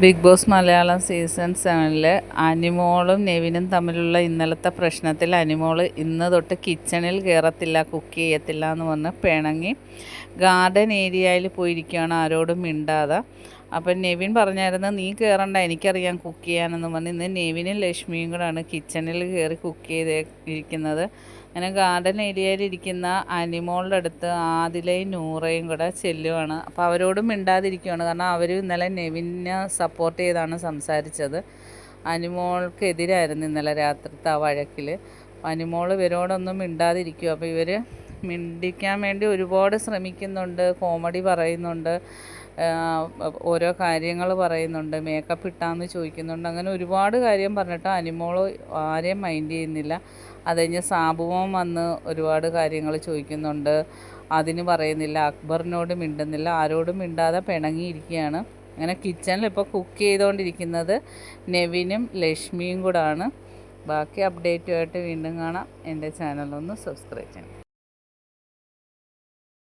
Big boss Malayalam season 7 അനിമോളും നെവിനും തമ്മിലുള്ള ഇന്നലത്തെ പ്രശ്നത്തിൽ അനിമോൾ ഇന്ന് തൊട്ട് കിച്ചണിൽ കയറത്തില്ല, കുക്ക് ചെയ്യത്തില്ല എന്ന് പറഞ്ഞ് പിണങ്ങി ഗാർഡൻ ഏരിയയിൽ പോയിരിക്കുകയാണ്, ആരോടും മിണ്ടാതെ. അപ്പം നെവിൻ പറഞ്ഞായിരുന്നു, നീ കയറണ്ട, എനിക്കറിയാം കുക്ക് ചെയ്യാനെന്ന് പറഞ്ഞ് ഇന്ന് നെവിനും ലക്ഷ്മിയും കൂടെയാണ് കിച്ചണിൽ കയറി കുക്ക് ചെയ്തിരിക്കുന്നത്. അങ്ങനെ ഗാർഡൻ ഏരിയയിലിരിക്കുന്ന അനിമോളുടെ അടുത്ത് ആദിലയും നൂറയും കൂടെ ചെല്ലുവാണ്. അപ്പോൾ അവരോടും മിണ്ടാതിരിക്കുകയാണ്, കാരണം അവർ ഇന്നലെ നെവിനെ സപ്പോർട്ട് ചെയ്താണ് സംസാരിച്ചത്. അനിമോൾക്കെതിരായിരുന്നു ഇന്നലെ രാത്രിത്തെ ആ വഴക്കിൽ. അനിമോൾ ഇവരോടൊന്നും മിണ്ടാതിരിക്കുക. അപ്പോൾ ഇവർ മിണ്ടിക്കാൻ വേണ്ടി ഒരുപാട് ശ്രമിക്കുന്നുണ്ട്, കോമഡി പറയുന്നുണ്ട്, ഓരോ കാര്യങ്ങൾ പറയുന്നുണ്ട്, മേക്കപ്പ് ഇട്ടാന്ന് ചോദിക്കുന്നുണ്ട്. അങ്ങനെ ഒരുപാട് കാര്യം പറഞ്ഞിട്ട് അനിമോൾ ആരെയും മൈൻഡ് ചെയ്യുന്നില്ല. അത് കഴിഞ്ഞ് സാബുമോൻ വന്ന് ഒരുപാട് കാര്യങ്ങൾ ചോദിക്കുന്നുണ്ട്, അതിന് പറയുന്നില്ല. അക്ബറിനോട് മിണ്ടുന്നില്ല, ആരോടും മിണ്ടാതെ പിണങ്ങിയിരിക്കുകയാണ്. അങ്ങനെ കിച്ചണിൽ ഇപ്പോൾ കുക്ക് ചെയ്തുകൊണ്ടിരിക്കുന്നത് നെവിനും ലക്ഷ്മിയും കൂടാണ്. ബാക്കി അപ്ഡേറ്റുമായിട്ട് വീണ്ടും കാണാം. എൻ്റെ ചാനലൊന്ന് സബ്സ്ക്രൈബ് ചെയ്യണം.